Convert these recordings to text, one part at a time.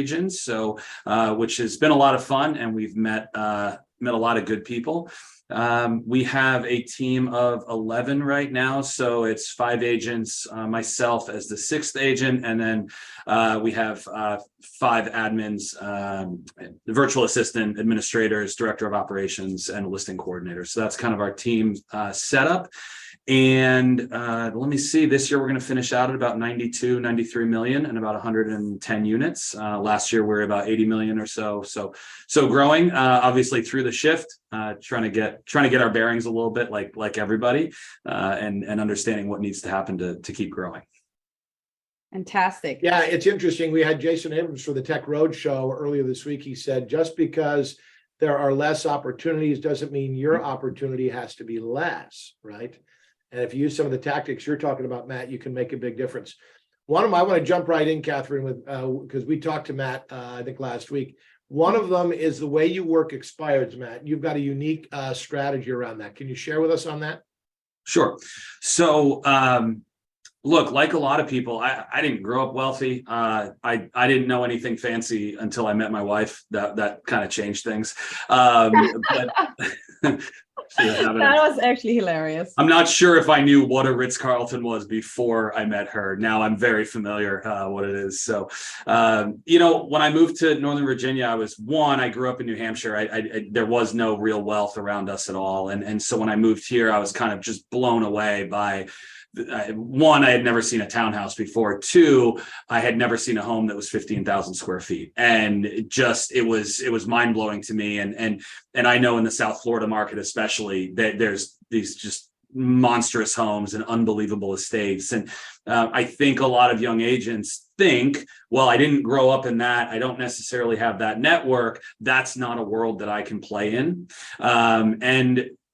region. So, which has been a lot of fun, and we've met a lot of good people. We have a team of 11 right now. So it's 5 agents, myself as the 6th agent. And then we have 5 admins, the virtual assistant, administrators, director of operations, and listing coordinator. So that's kind of our team setup. And let me see, this year we're going to finish out at about 93 million and about 110 units. Last year we were about 80 million or so. So growing, obviously through the shift, trying to get our bearings a little bit like everybody, and understanding what needs to happen to keep growing. Fantastic. Yeah, it's interesting. We had Jason Abrams for the Tech Roadshow earlier this week. He said, just because there are less opportunities doesn't mean your opportunity has to be less, right? And if you use some of the tactics you're talking about, Matt, you can make a big difference. One of them, I want to jump right in, Kathrin, with because we talked to Matt, I think last week. One of them is the way you work expireds, Matt. You've got a unique strategy around that. Can you share with us on that? Sure. So, look, like a lot of people, I didn't grow up wealthy. I didn't know anything fancy until I met my wife. That kind of changed things. But that was actually hilarious. I'm not sure if I knew what a Ritz-Carlton was before I met her. Now I'm very familiar what it is. So, when I moved to Northern Virginia, I grew up in New Hampshire. There was no real wealth around us at all. And so when I moved here, I was kind of just blown away by, one, I had never seen a townhouse before. 2, I had never seen a home that was 15,000 square feet. And it was mind blowing to me. And I know in the South Florida market, especially, that there's these just monstrous homes and unbelievable estates. And I think a lot of young agents think, well, I didn't grow up in that. I don't necessarily have that network. That's not a world that I can play in.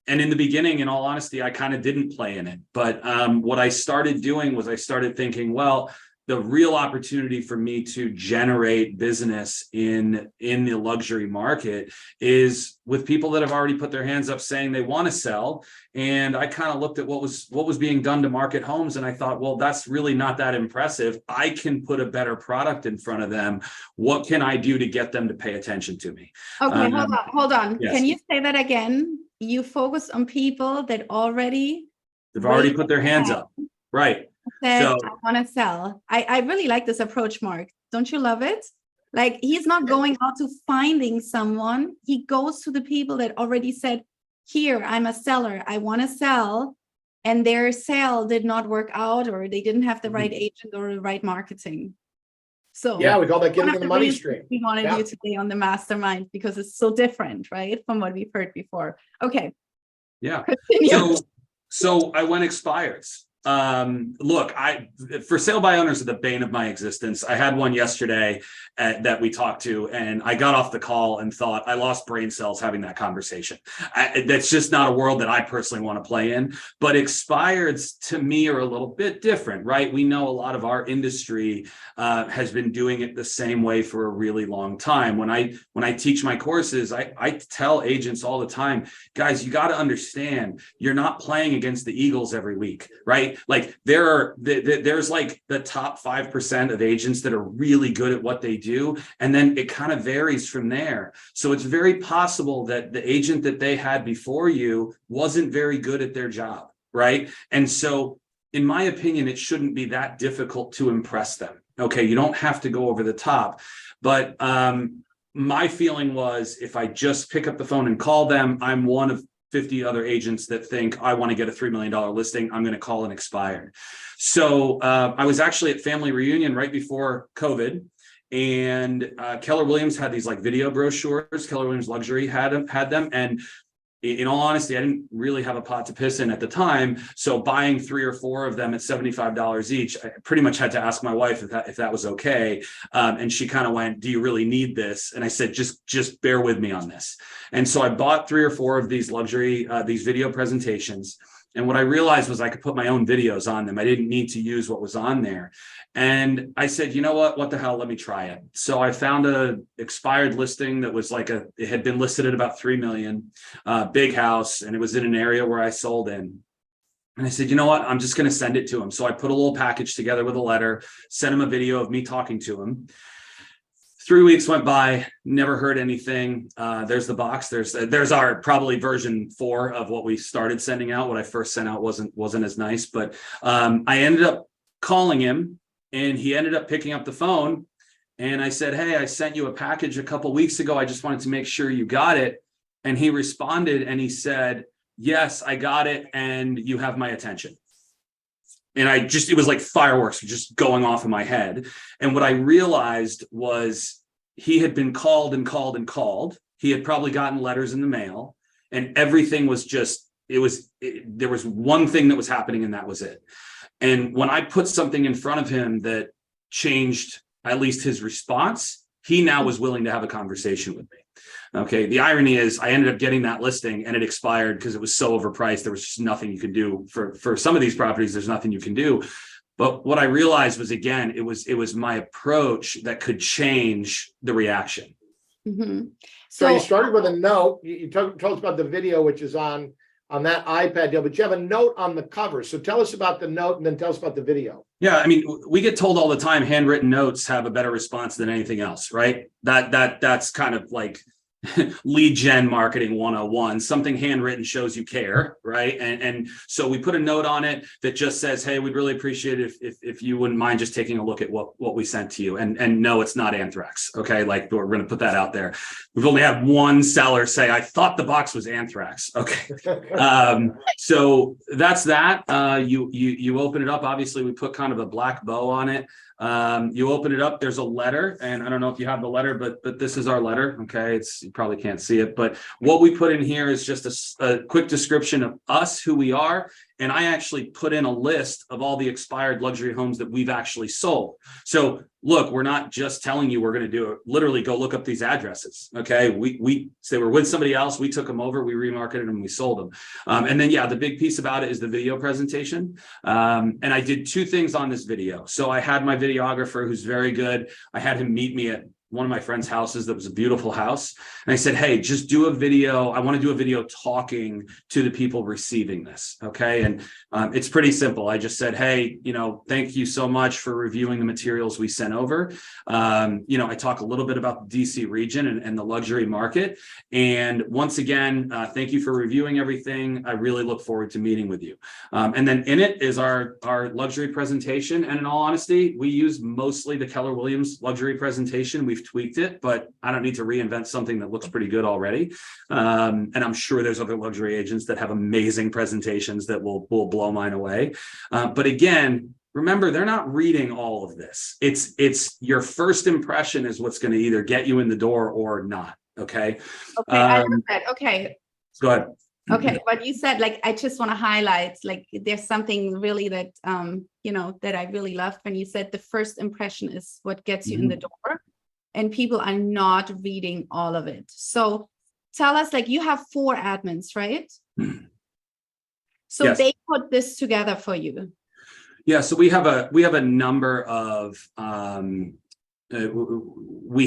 And in the beginning, in all honesty, I kind of didn't play in it. But what I started doing was I started thinking, well, the real opportunity for me to generate business in the luxury market is with people that have already put their hands up saying they want to sell. And I kind of looked at what was being done to market homes, and I thought, well, that's really not that impressive. I can put a better product in front of them. What can I do to get them to pay attention to me? Okay, hold on. Yes. Can you say that again? You focus on people that they've already put their hands up, right? Said, so, I want to sell. I really like this approach, Mark. Don't you love it? Like, he's not going out to finding someone. He goes to the people that already said, here, I'm a seller. I want to sell. And their sale did not work out, or they didn't have the right agent or the right marketing. So yeah, we call that getting in the money stream. We want to do today on the Mastermind because it's so different, right, from what we've heard before. Okay. Yeah. So I went expireds. Look, for sale by owners are the bane of my existence. I had one yesterday that we talked to, and I got off the call and thought I lost brain cells having that conversation. That's just not a world that I personally want to play in. But expireds to me are a little bit different, right? We know a lot of our industry has been doing it the same way for a really long time. When I teach my courses, I tell agents all the time, guys, you got to understand, you're not playing against the Eagles every week, right? Like there's like the top 5% of agents that are really good at what they do. And then it kind of varies from there. So it's very possible that the agent that they had before you wasn't very good at their job, right? And so in my opinion, it shouldn't be that difficult to impress them. Okay, you don't have to go over the top. But my feeling was, if I just pick up the phone and call them, I'm one of 50 other agents that think I want to get a $3 million listing. I'm going to call an expired. So I was actually at family reunion right before COVID, and Keller Williams had these like video brochures. Keller Williams Luxury had them. And in all honesty, I didn't really have a pot to piss in at the time. So buying 3 or 4 of them at $75 each, I pretty much had to ask my wife if that was okay. And she kind of went, do you really need this? And I said, just bear with me on this. And so I bought 3 or 4 of these luxury, these video presentations. And what I realized was I could put my own videos on them. I didn't need to use what was on there. And I said, you know what the hell, let me try it. So I found a expired listing that was like it had been listed at about 3 million, big house. And it was in an area where I sold in. And I said, you know what, I'm just going to send it to him. So I put a little package together with a letter, sent him a video of me talking to him. 3 weeks went by, never heard anything. There's the box. There's our probably version 4 of what we started sending out. What I first sent out wasn't as nice, but I ended up calling him, and he ended up picking up the phone. And I said, "Hey, I sent you a package a couple weeks ago. I just wanted to make sure you got it." And he responded and he said, "Yes, I got it, and you have my attention." And it was like fireworks just going off in my head. And what I realized was he had been called and called and called. He had probably gotten letters in the mail, and everything was just, there was one thing that was happening, and that was it. And when I put something in front of him that changed at least his response, he now was willing to have a conversation with me. Okay. The irony is I ended up getting that listing and it expired because it was so overpriced. There was just nothing you could do for some of these properties. There's nothing you can do. But what I realized was, again, it was my approach that could change the reaction. Mm-hmm. So you started with a note. You told us about the video, which is on that iPad deal, but you have a note on the cover. So tell us about the note and then tell us about the video. Yeah, I mean, we get told all the time handwritten notes have a better response than anything else, right? That's kind of like lead gen marketing 101. Something handwritten shows you care, right? And so we put a note on it that just says, "Hey, we'd really appreciate it if you wouldn't mind just taking a look at what we sent to you." And no, it's not anthrax. Okay, like we're going to put that out there. We've only had one seller say, "I thought the box was anthrax." Okay, so that's that. You open it up. Obviously, we put kind of a black bow on it. You open it up, there's a letter, and I don't know if you have the letter, but this is our letter. Okay, you probably can't see it, but what we put in here is just a quick description of us, who we are. And I actually put in a list of all the expired luxury homes that we've actually sold. So look, we're not just telling you we're going to do it. Literally go look up these addresses. Okay. We say we're with somebody else. We took them over, we remarketed them, we sold them. And then, the big piece about it is the video presentation. And I did 2 things on this video. So I had my videographer, who's very good. I had him meet me at one of my friend's houses that was a beautiful house. And I said, "Hey, just do a video. I want to do a video talking to the people receiving this." Okay. And it's pretty simple. I just said, "Hey, thank you so much for reviewing the materials we sent over." I talk a little bit about the DC region and the luxury market. And once again, thank you for reviewing everything. I really look forward to meeting with you. And then in it is our luxury presentation. And in all honesty, we use mostly the Keller Williams luxury presentation. We've tweaked it, but I don't need to reinvent something that looks pretty good already. And I'm sure there's other luxury agents that have amazing presentations that will blow mine away. But again, remember, they're not reading all of this. It's your first impression is what's going to either get you in the door or not. Okay. Okay. I love that. Okay. Go ahead. Okay, what you said, I just want to highlight, there's something really that, that I really loved when you said the first impression is what gets you in the door, and people are not reading all of it. So tell us, you have 4 admins, right? So yes. They put this together for you. Yeah, so we have a number of we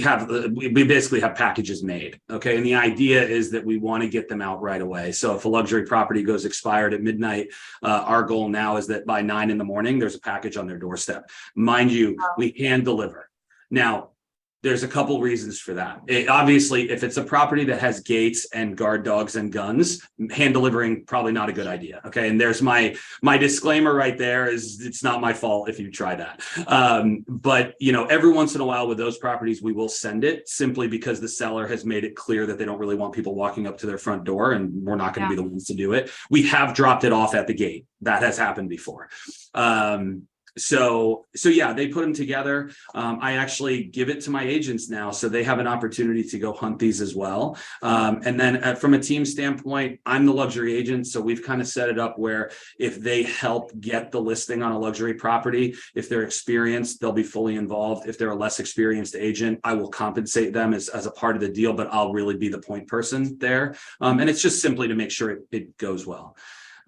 basically have packages made. Okay. And the idea is that we want to get them out right away. So if a luxury property goes expired at midnight, our goal now is that by 9 a.m, there's a package on their doorstep. Mind you, we hand deliver. Now, there's a couple reasons for that. Obviously, if it's a property that has gates and guard dogs and guns, hand delivering probably not a good idea. Okay, and there's my disclaimer right there is it's not my fault if you try that. But every once in a while with those properties, we will send it simply because the seller has made it clear that they don't really want people walking up to their front door, and we're not going to be the ones to do it. We have dropped it off at the gate. That has happened before. So yeah, they put them together. I actually give it to my agents now, so they have an opportunity to go hunt these as well. And then from a team standpoint, I'm the luxury agent, so we've kind of set it up where if they help get the listing on a luxury property, if they're experienced, they'll be fully involved. If they're a less experienced agent, I will compensate them as a part of the deal, but I'll really be the point person there. And it's just simply to make sure it goes well.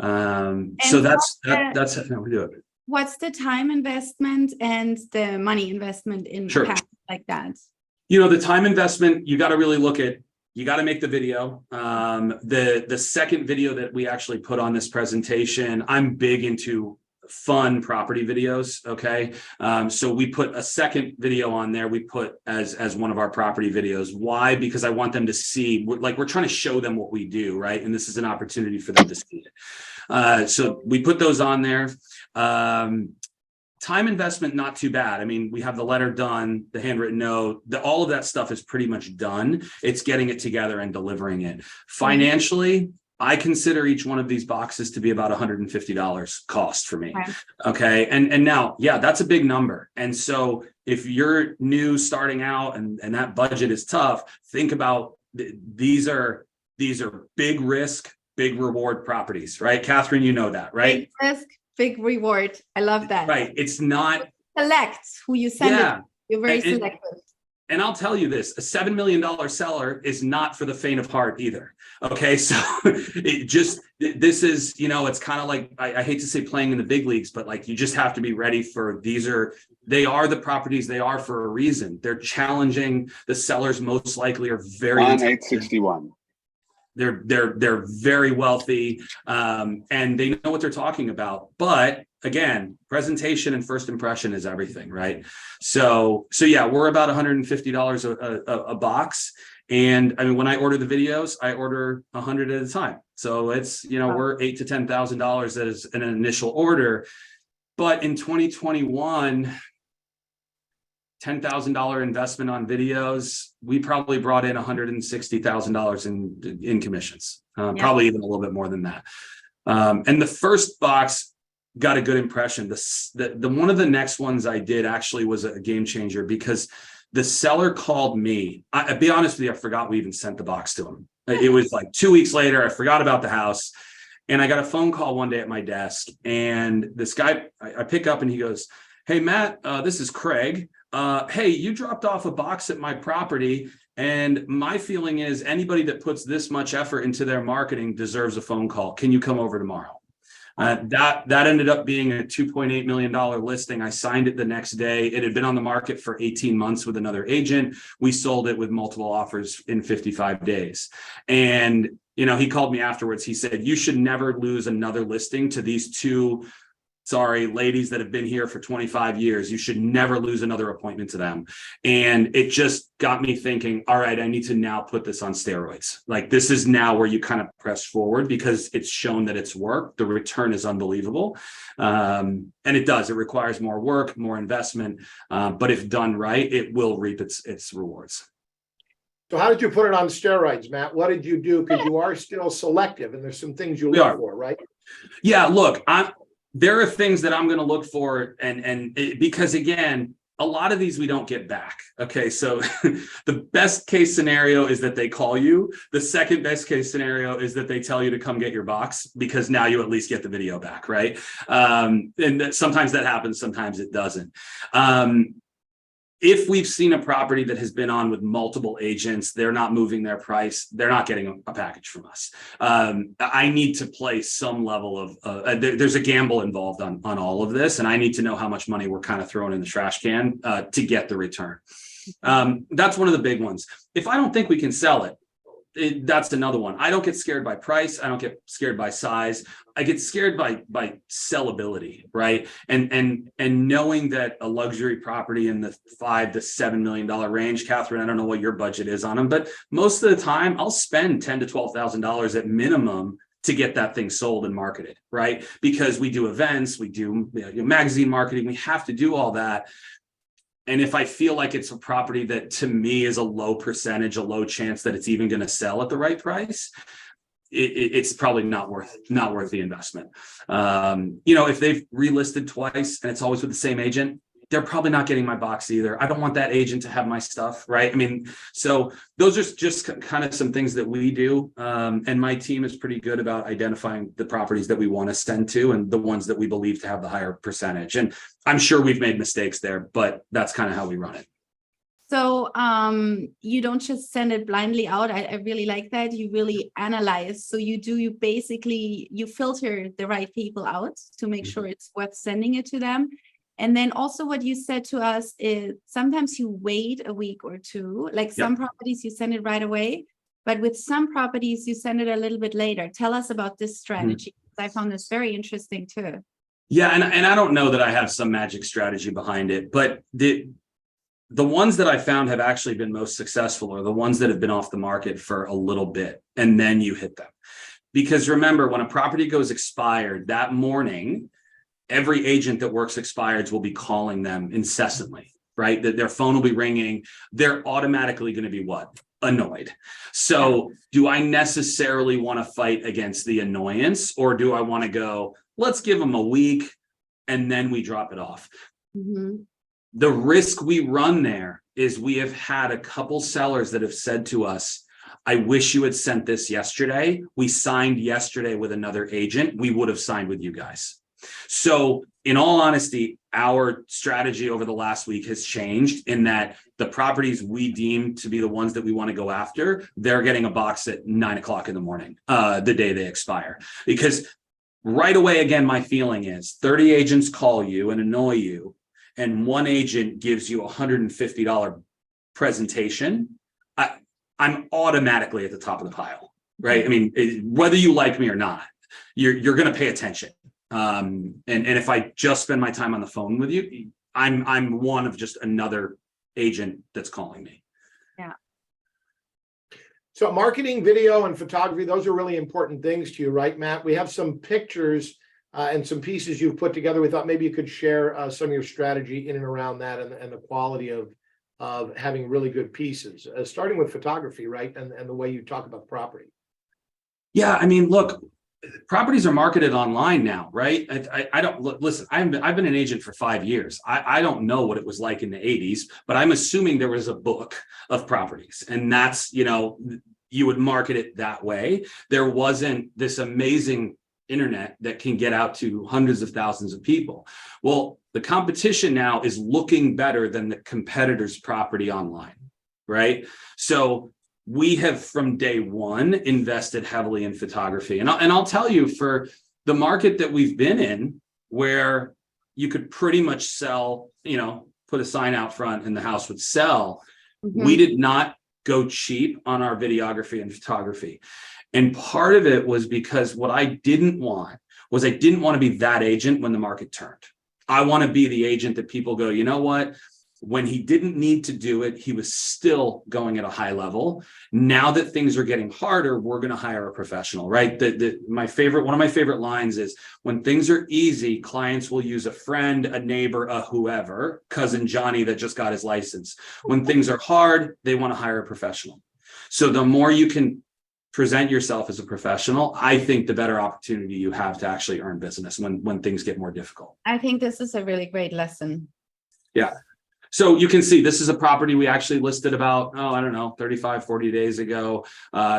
So that's how we do it. What's the time investment and the money investment in a package like that? The time investment, you got to really look at, you got to make the video. The second video that we actually put on this presentation, I'm big into fun property videos. Okay. So we put a second video on there. We put as one of our property videos. Why? Because I want them to see, we're trying to show them what we do. Right. And this is an opportunity for them to see it. So we put those on there. Time investment, not too bad. I mean, we have the letter done, the handwritten note, all of that stuff is pretty much done. It's getting it together and delivering it. Financially, I consider each one of these boxes to be about $150 cost for me. Okay. And now, yeah, that's a big number. And so if you're new starting out and that budget is tough, think about these are big risk, big reward properties, right? Kathrin, you know that, right? Big risk, big reward. I love that. Right. It's not. Select who you send it. You're very selective. And I'll tell you this, a $7 million seller is not for the faint of heart either. Okay. So this is, it's kind of like, I hate to say playing in the big leagues, but like, you just have to be ready for, they are the properties they are for a reason. They're challenging. The sellers most likely are very on 861. They're very wealthy, and they know what they're talking about. But again, presentation and first impression is everything, right? So yeah, we're about $150 a box. And I mean, when I order the videos, I order 100 at a time. So it's, we're $8,000 to $10,000 as an initial order. But in 2021, $10,000 investment on videos, we probably brought in $160,000 in commissions, probably even a little bit more than that. And the first box got a good impression. The one of the next ones I did actually was a game changer because the seller called me. I'll be honest with you, I forgot we even sent the box to him. It was like 2 weeks later, I forgot about the house. And I got a phone call one day at my desk. And this guy, I pick up and he goes, "Hey, Matt, this is Craig. Hey, you dropped off a box at my property. And my feeling is anybody that puts this much effort into their marketing deserves a phone call. Can you come over tomorrow?" That ended up being a $2.8 million listing. I signed it the next day. It had been on the market for 18 months with another agent. We sold it with multiple offers in 55 days. And, he called me afterwards. He said, "You should never lose another listing to these two ladies that have been here for 25 years. You should never lose another appointment to them." And it just got me thinking, all right, I need to now put this on steroids. Like, this is now where you kind of press forward because it's shown that it's worked. The return is unbelievable. And it does. It requires more work, more investment. But if done right, it will reap its rewards. So how did you put it on steroids, Matt? What did you do? Because you are still selective and there's some things you look for, right? Yeah, look, there are things that I'm going to look for because again, a lot of these we don't get back. Okay. So the best case scenario is that they call you. The second best case scenario is that they tell you to come get your box because now you at least get the video back. Right. And sometimes that happens. Sometimes it doesn't. If we've seen a property that has been on with multiple agents, they're not moving their price, they're not getting a package from us. I need to place some level of, there's a gamble involved on all of this, and I need to know how much money we're kind of throwing in the trash can to get the return. That's one of the big ones. If I don't think we can sell it, that's another one. I don't get scared by price. I don't get scared by size. I get scared by sellability, right? And knowing that a luxury property in the $5 to $7 million range, Kathrin, I don't know what your budget is on them, but most of the time I'll spend $10,000 to $12,000 at minimum to get that thing sold and marketed, right? Because we do events, we do magazine marketing, we have to do all that. And if I feel like it's a property that to me is a low percentage, a low chance that it's even going to sell at the right price, it's probably not worth the investment. If they've relisted twice and it's always with the same agent, they're probably not getting my box either. I don't want that agent to have my stuff, right? I mean, so those are just kind of some things that we do. And my team is pretty good about identifying the properties that we want to send to and the ones that we believe to have the higher percentage. And I'm sure we've made mistakes there, but that's kind of how we run it. So you don't just send it blindly out. I really like that. You really analyze. So you filter the right people out to make sure it's worth sending it to them. And then also what you said to us is sometimes you wait a week or two, like some properties you send it right away, but with some properties you send it a little bit later. Tell us about this strategy. I found this very interesting too. Yeah, and I don't know that I have some magic strategy behind it, but the ones that I found have actually been most successful are the ones that have been off the market for a little bit, and then you hit them. Because remember, when a property goes expired that morning, every agent that works expireds will be calling them incessantly, right? That their phone will be ringing. They're automatically going to be what? Annoyed. So do I necessarily want to fight against the annoyance, or do I want to go, let's give them a week and then we drop it off? Mhm. The risk we run there is we have had a couple sellers that have said to us, I wish you had sent this yesterday. We signed yesterday with another agent. We would have signed with you guys. So in all honesty, our strategy over the last week has changed in that the properties we deem to be the ones that we want to go after, they're getting a box at 9 o'clock in the morning, the day they expire. Because right away, again, my feeling is 30 agents call you and annoy you, and one agent gives you $150 presentation. I'm automatically at the top of the pile, right? I mean, whether you like me or not, you're going to pay attention. And if I just spend my time on the phone with you, I'm one of just another agent that's calling me. Yeah. So marketing, video, and photography, those are really important things to you, right, Matt? We have some pictures and some pieces you've put together. We thought maybe you could share some of your strategy in and around that, and the quality of having really good pieces, starting with photography, right? And the way you talk about the property. Yeah, I mean, look, properties are marketed online now, right? I don't listen. I've been an agent for 5 years. I don't know what it was like in the 80s, but I'm assuming there was a book of properties, and that's, you would market it that way. There wasn't this amazing internet that can get out to hundreds of thousands of people. Well, the competition now is looking better than the competitor's property online, right? So we have from day one invested heavily in photography. And I'll tell you, for the market that we've been in, where you could pretty much sell, put a sign out front and the house would sell, we did not go cheap on our videography and photography. And part of it was because what I didn't want was, I didn't want to be that agent when the market turned. I want to be the agent that people go, you know what? When he didn't need to do it, he was still going at a high level. Now that things are getting harder, we're going to hire a professional, right? One of my favorite lines is, when things are easy, clients will use a friend, a neighbor, a whoever, cousin Johnny that just got his license. When things are hard, they want to hire a professional. So the more you can present yourself as a professional, I think the better opportunity you have to actually earn business when things get more difficult. I think this is a really great lesson. Yeah. So you can see this is a property we actually listed about, 35, 40 days ago.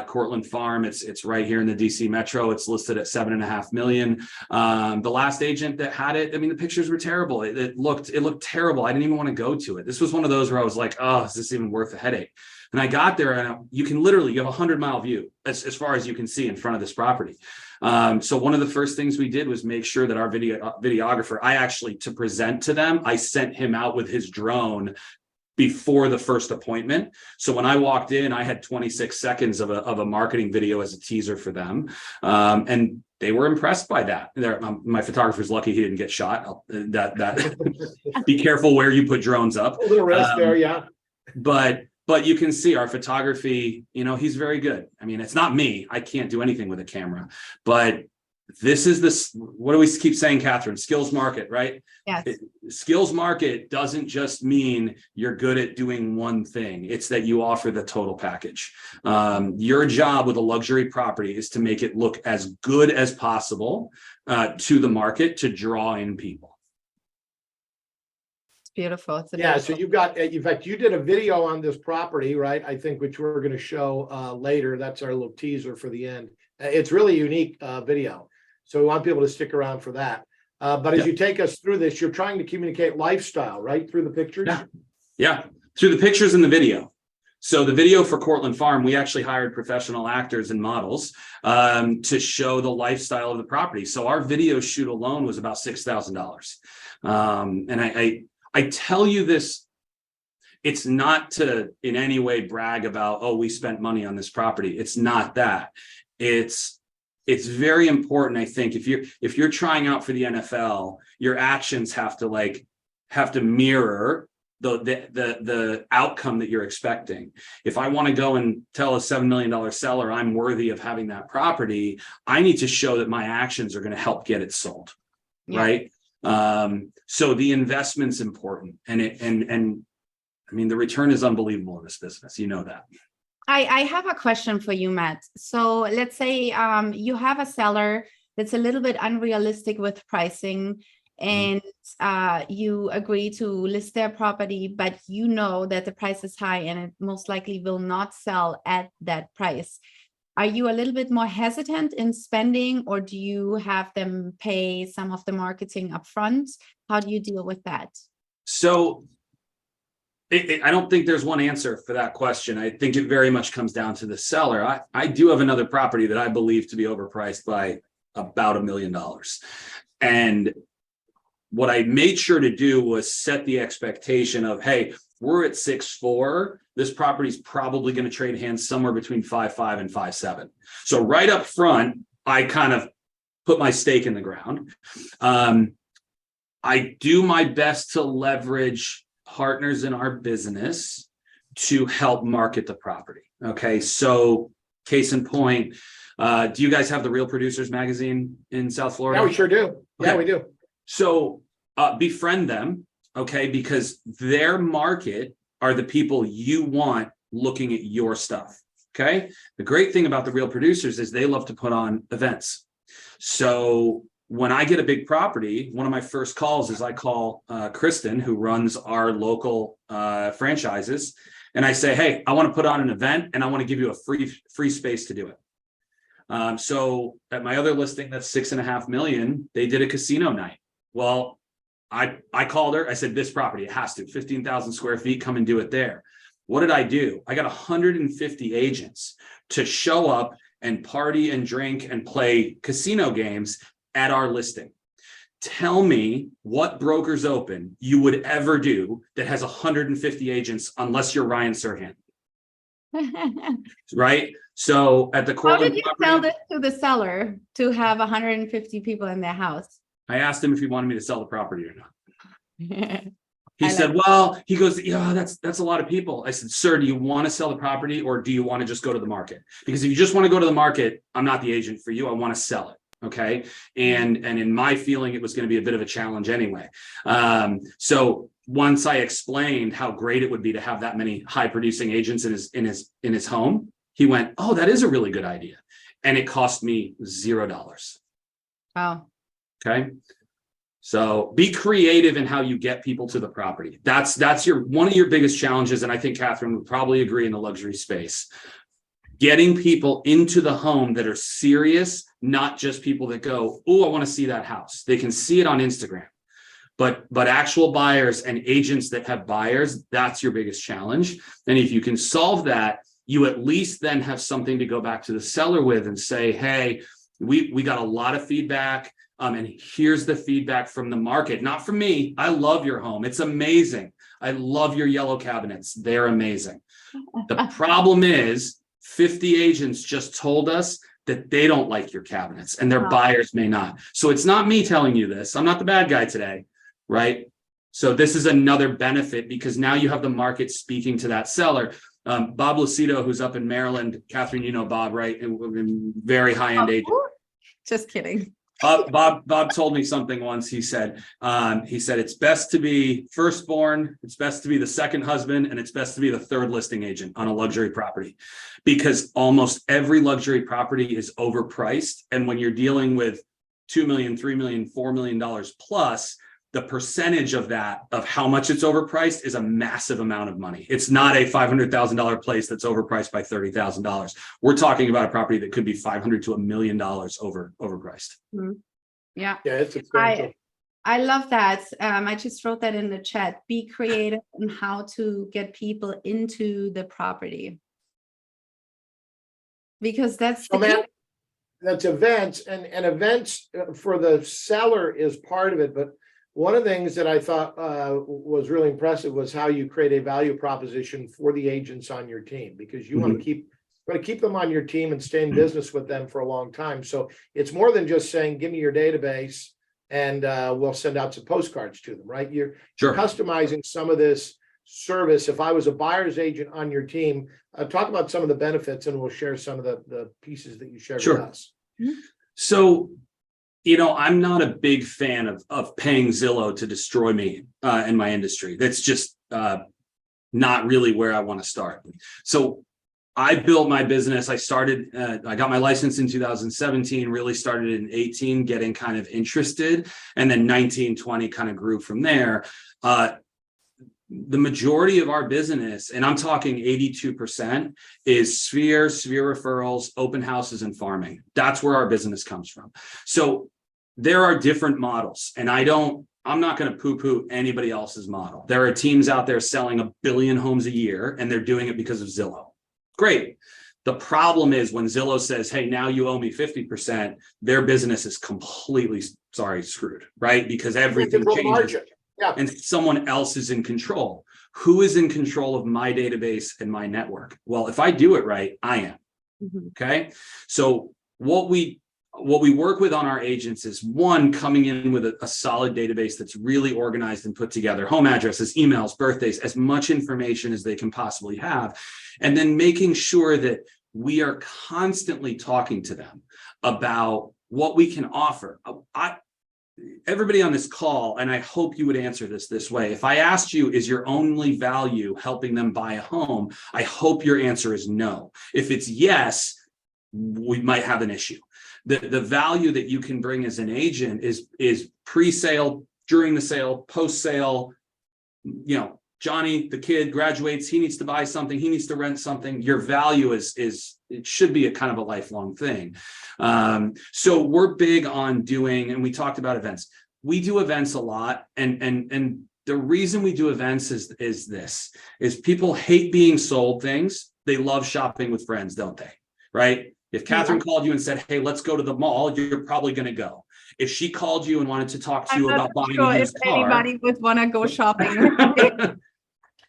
Cortland Farm, it's right here in the DC Metro. It's listed at $7.5 million. The last agent that had it, I mean, the pictures were terrible. It looked terrible. I didn't even want to go to it. This was one of those where I was like, oh, is this even worth the headache? And I got there, and you have a 100-mile view as far as you can see in front of this property. So one of the first things we did was make sure that our videographer, to present to them, I sent him out with his drone before the first appointment. So when I walked in, I had 26 seconds of a marketing video as a teaser for them. And they were impressed by that. My photographer's lucky he didn't get shot. Be careful where you put drones up. A little risk there, yeah. But you can see our photography, he's very good. I mean, it's not me. I can't do anything with a camera, but what do we keep saying, Kathrin? Skills market, right? Yes. Skills market doesn't just mean you're good at doing one thing. It's that you offer the total package. Your job with a luxury property is to make it look as good as possible to the market to draw in people. Beautiful. So you've got, in fact, you did a video on this property, right? I think, which we're going to show later. That's our little teaser for the end. It's really unique video. So we want people to stick around for that. But as you take us through this, you're trying to communicate lifestyle, right? Through the pictures? Yeah. Through the pictures and the video. So the video for Cortland Farm, we actually hired professional actors and models to show the lifestyle of the property. So our video shoot alone was about $6,000. And I tell you this, it's not to in any way brag about, oh, we spent money on this property. It's not that. It's it's very important. I think if you're trying out for the NFL, your actions have to mirror the outcome that you're expecting. If I want to go and tell a $7 million seller I'm worthy of having that property, I need to show that my actions are going to help get it sold. Right. So the investment's important, and I mean, the return is unbelievable in this business. You know that. I have a question for you, Matt. So let's say you have a seller that's a little bit unrealistic with pricing, and you agree to list their property, but you know that the price is high and it most likely will not sell at that price. Are you a little bit more hesitant in spending, or do you have them pay some of the marketing upfront? How do you deal with that? So I don't think there's one answer for that question. I think it very much comes down to the seller. I do have another property that I believe to be overpriced by about $1 million. And what I made sure to do was set the expectation of, hey, we're at 6.4. This property is probably going to trade hands somewhere between 5.5 and 5.7. So right up front, I kind of put my stake in the ground. I do my best to leverage partners in our business to help market the property. Okay, so case in point, do you guys have the Real Producers magazine in South Florida? Yeah, we sure do. Yeah, Okay. we do. So befriend them, okay, because their market are the people you want looking at your stuff. Okay, the great thing about the Real Producers is they love to put on events. So when I get a big property, one of my first calls is I call Kristen, who runs our local franchises, and I say, hey, I want to put on an event and I want to give you a free space to do it. So at my other listing, that's $6.5 million, they did a casino night. Well, I called her, I said, this property, it has to, 15,000 square feet, come and do it there. What did I do? I got 150 agents to show up and party and drink and play casino games at our listing. Tell me what brokers open you would ever do that has 150 agents, unless you're Ryan Serhant. Right? So at the How Cortland did you property, sell this to the seller to have 150 people in their house? I asked him if he wanted me to sell the property or not. He I said, well, he goes, yeah, that's a lot of people. I said, sir, do you want to sell the property or do you want to just go to the market? Because if you just want to go to the market, I'm not the agent for you. I want to sell it. Okay. And in my feeling, it was going to be a bit of a challenge anyway. So once I explained how great it would be to have that many high producing agents in his home, he went, oh, that is a really good idea. And it cost me $0. Wow. Okay. So be creative in how you get people to the property. That's one of your biggest challenges. And I think Kathrin would probably agree in the luxury space. Getting people into the home that are serious, not just people that go, oh, I want to see that house. They can see it on Instagram. But actual buyers and agents that have buyers, that's your biggest challenge. And if you can solve that, you at least then have something to go back to the seller with and say, hey, we got a lot of feedback. And here's the feedback from the market, not from me. I love your home. It's amazing. I love your yellow cabinets. They're amazing. The problem is 50 agents just told us that they don't like your cabinets and their buyers may not. So it's not me telling you this. I'm not the bad guy today, right? So this is another benefit because now you have the market speaking to that seller. Bob Lucido, who's up in Maryland, Kathrin, you know Bob, right? Very high-end agent. Just kidding. Bob told me something once. He said it's best to be firstborn, it's best to be the second husband, and it's best to be the third listing agent on a luxury property, because almost every luxury property is overpriced. And when you're dealing with $2 million, $3 million, $4 million plus, the percentage of that, of how much it's overpriced, is a massive amount of money. It's not a $500,000 place that's overpriced by $30,000. We're talking about a property that could be $500,000 to $1 million overpriced. Yeah. Yeah, it's expensive. I love that. I just wrote that in the chat. Be creative in how to get people into the property. Because that's the key. That's events, and events for the seller is part of it. But one of the things that I thought was really impressive was how you create a value proposition for the agents on your team, because you want to keep going to keep them on your team and stay in business with them for a long time. So it's more than just saying, give me your database and we'll send out some postcards to them, right? You're customizing some of this service. If I was a buyer's agent on your team, talk about some of the benefits and we'll share some of the pieces that you shared with us. So, I'm not a big fan of paying Zillow to destroy me in my industry. That's just not really where I want to start. So I built my business. I got my license in 2017, really started in 18, getting kind of interested. And then 19, 20 kind of grew from there. The majority of our business, and I'm talking 82%, is sphere referrals, open houses, and farming. That's where our business comes from. So there are different models, and I'm not going to poo-poo anybody else's model. There are teams out there selling 1 billion homes a year, and they're doing it because of Zillow. Great. The problem is when Zillow says, hey, now you owe me 50%, their business is completely, screwed, right? Because everything changes. Yeah. And someone else is in control. Who is in control of my database and my network? Well, if I do it right, I am. Okay. So what we work with on our agents is, one, coming in with a solid database that's really organized and put together, home addresses, emails, birthdays, as much information as they can possibly have. And then making sure that we are constantly talking to them about what we can offer. Everybody on this call, and I hope you would answer this way. If I asked you, is your only value helping them buy a home? I hope your answer is no. If it's yes, we might have an issue. The value that you can bring as an agent is pre-sale, during the sale, post-sale. Johnny, the kid, graduates, he needs to buy something, he needs to rent something. Your value is it should be a kind of a lifelong thing. So we're big on doing, and we talked about events. We do events a lot, and the reason we do events is people hate being sold things. They love shopping with friends, don't they? Right? If Kathrin called you and said, hey, let's go to the mall, you're probably going to go. If she called you and wanted to talk to you about buying a used car, anybody would want to go shopping.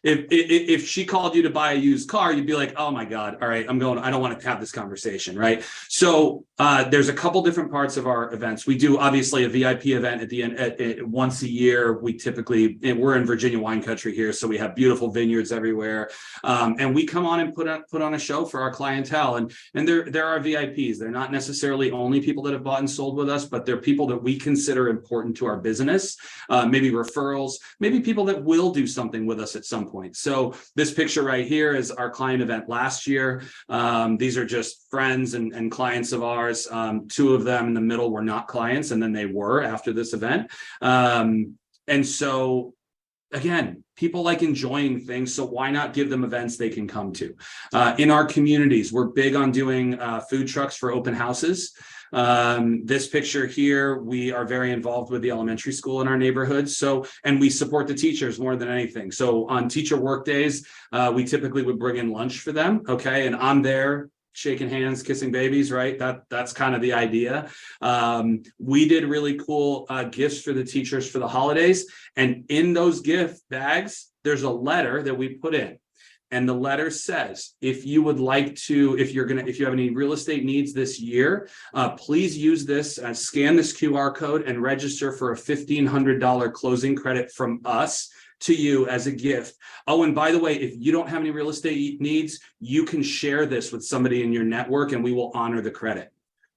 If she called you to buy a used car, you'd be like, oh my God, all right, I don't want to have this conversation, right? So there's a couple different parts of our events. We do obviously a VIP event at the end once a year. We're in Virginia wine country here, so we have beautiful vineyards everywhere. And we come on and put on a show for our clientele. And there are VIPs. They're not necessarily only people that have bought and sold with us, but they're people that we consider important to our business, maybe referrals, maybe people that will do something with us at some point. So this picture right here is our client event last year. These are just friends and clients of ours. Two of them in the middle were not clients, and then they were after this event. And so again, people like enjoying things, so why not give them events they can come to? In our communities, we're big on doing food trucks for open houses. This picture here, we are very involved with the elementary school in our neighborhood. And we support the teachers more than anything. So on teacher work days, we typically would bring in lunch for them. Okay. And I'm there shaking hands, kissing babies, right? That's kind of the idea. We did really cool gifts for the teachers for the holidays. And in those gift bags, there's a letter that we put in. And the letter says, if you have any real estate needs this year, please use this, scan this QR code and register for a $1,500 closing credit from us to you as a gift. Oh, and by the way, if you don't have any real estate needs, you can share this with somebody in your network and we will honor the credit.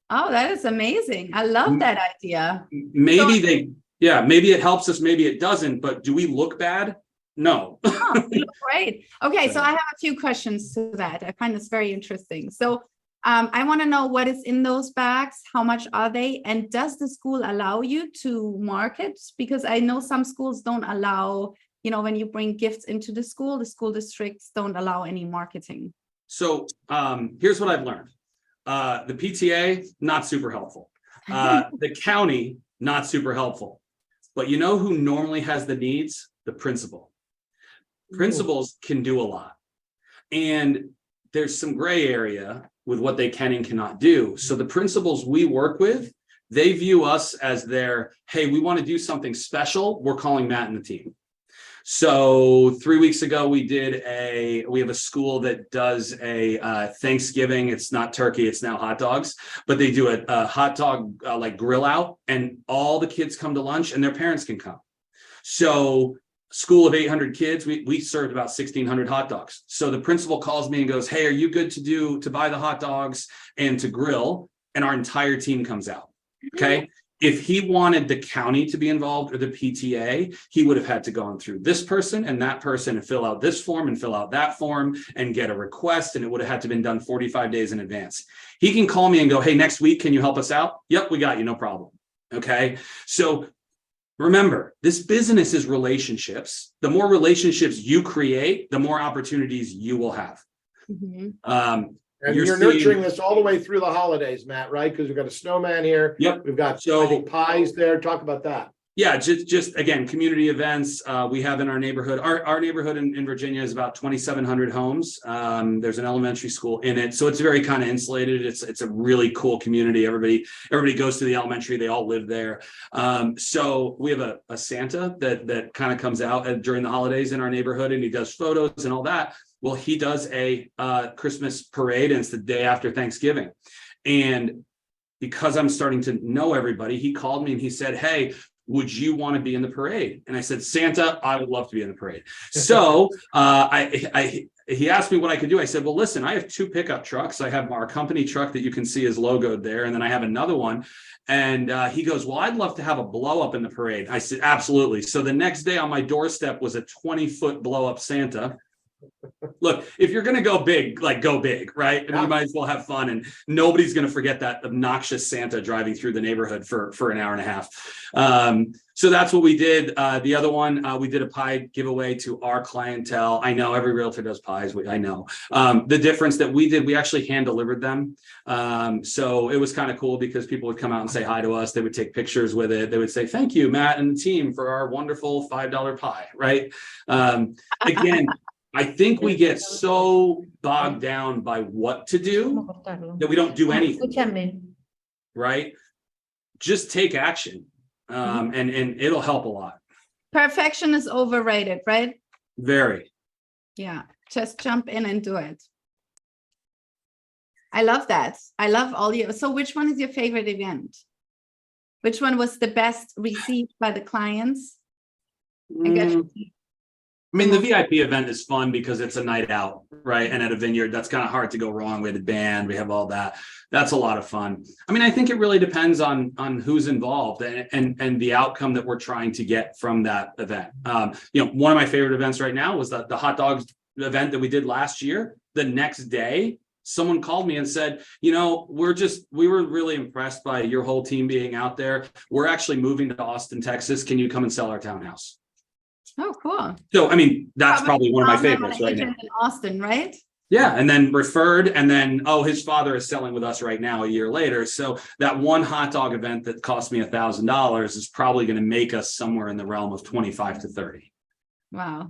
Oh, that is amazing. I love that idea. Maybe it helps us, maybe it doesn't, but do we look bad? No. Oh, you look great. Okay, so I have a few questions to that. I find this very interesting. So I want to know what is in those bags, how much are they, and does the school allow you to market? Because I know some schools don't allow, when you bring gifts into the school districts don't allow any marketing. So here's what I've learned. The PTA, not super helpful. The county, not super helpful. But you know who normally has the needs? The principal. Principals can do a lot. And there's some gray area with what they can and cannot do. So the principals we work with, they view us as hey, we want to do something special. We're calling Matt and the team. So 3 weeks ago, we have a school that does a Thanksgiving. It's not turkey, it's now hot dogs, but they do a hot dog like grill out, and all the kids come to lunch and their parents can come. So school of 800 kids, we served about 1,600 hot dogs. So the principal calls me and goes, hey, are you good to buy the hot dogs and to grill? And our entire team comes out. Okay. If he wanted the county to be involved or the PTA, he would have had to go on through this person and fill out this form and fill out that form and get a request. And it would have had to been done 45 days in advance. He can call me and go, hey, next week, can you help us out? Yep, we got you. No problem. Okay. So remember, this business is relationships. The more relationships you create, the more opportunities you will have. And you're nurturing this all the way through the holidays, Matt, right? Because we've got a snowman here. Yep. We've got, I think, pies there. Talk about that. Yeah, just again, community events we have in our neighborhood. Our neighborhood in Virginia is about 2,700 homes. There's an elementary school in it, so it's very kind of insulated. It's a really cool community. Everybody goes to the elementary. They all live there. So we have a Santa that kind of comes out during the holidays in our neighborhood, and he does photos and all that. Well, he does a Christmas parade, and it's the day after Thanksgiving. And because I'm starting to know everybody, he called me and he said, hey, would you want to be in the parade? And I said, Santa, I would love to be in the parade. So he asked me what I could do. I said, well, listen, I have 2 pickup trucks. I have our company truck that you can see is logoed there. And then I have another one. And he goes, well, I'd love to have a blow up in the parade. I said, absolutely. So the next day on my doorstep was a 20-foot blow up Santa. Look, if you're going to go big, like go big, right? And you might as well have fun, and nobody's going to forget that obnoxious Santa driving through the neighborhood for an hour and a half. So that's what we did. The other one, we did a pie giveaway to our clientele. I know every realtor does pies. I know. The difference that we did, we actually hand delivered them. So it was kind of cool because people would come out and say hi to us. They would take pictures with it. They would say, thank you, Matt and the team, for our wonderful $5 pie, right? Again, I think we get so bogged down by what to do that we don't do anything, right? Just take action, and it'll help a lot. Perfection is overrated, right? Very. Yeah, just jump in and do it. I love that. I love all you. So which one is your favorite event? Which one was the best received by the clients? I mean, the VIP event is fun because it's a night out, right? And at a vineyard, that's kind of hard to go wrong. We had a band, we have all that. That's a lot of fun. I mean, I think it really depends on who's involved and the outcome that we're trying to get from that event. One of my favorite events right now was the hot dogs event that we did last year. The next day, someone called me and said, we were really impressed by your whole team being out there. We're actually moving to Austin, Texas. Can you come and sell our townhouse? Oh, cool. So, I mean, that's probably one of my favorites right now. In Austin, right? Yeah. And then referred, and then, his father is selling with us right now a year later. So that one hot dog event that cost me $1,000 is probably going to make us somewhere in the realm of 25 to 30. Wow.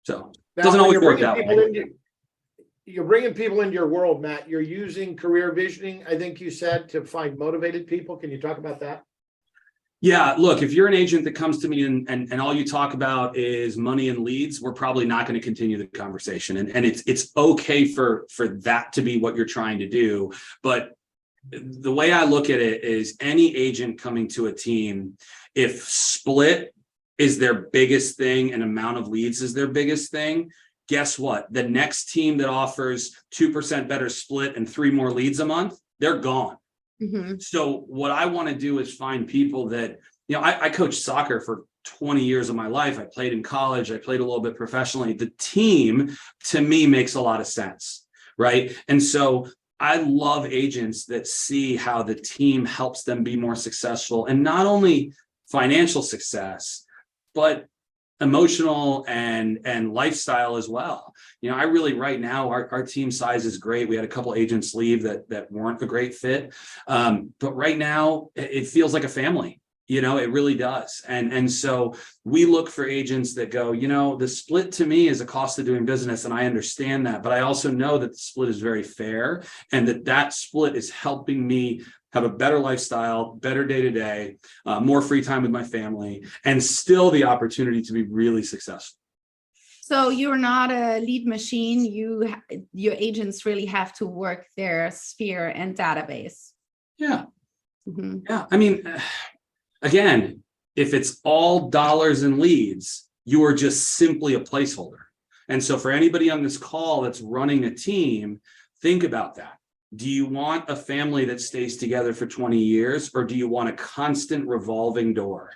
So it doesn't always work that way. You're bringing people into your world, Matt. You're using career visioning, I think you said, to find motivated people. Can you talk about that? Yeah, look, if you're an agent that comes to me and all you talk about is money and leads, we're probably not going to continue the conversation. And it's okay for that to be what you're trying to do. But the way I look at it is any agent coming to a team, if split is their biggest thing and amount of leads is their biggest thing, guess what? The next team that offers 2% better split and 3 more leads a month, they're gone. So what I want to do is find people that, I coached soccer for 20 years of my life. I played in college. I played a little bit professionally. The team to me makes a lot of sense, right? And so I love agents that see how the team helps them be more successful, and not only financial success, but emotional and lifestyle as well. I really, right now, our team size is great. We had a couple agents leave that weren't a great fit. But right now it feels like a family, it really does. And so we look for agents that go, the split to me is a cost of doing business. And I understand that, but I also know that the split is very fair, and that split is helping me have a better lifestyle, better day-to-day, more free time with my family, and still the opportunity to be really successful. So you're not a lead machine. Your agents really have to work their sphere and database. Yeah. Mhm. Yeah. I mean, again, if it's all dollars and leads, you are just simply a placeholder. And so for anybody on this call that's running a team, think about that. Do you want a family that stays together for 20 years, or do you want a constant revolving door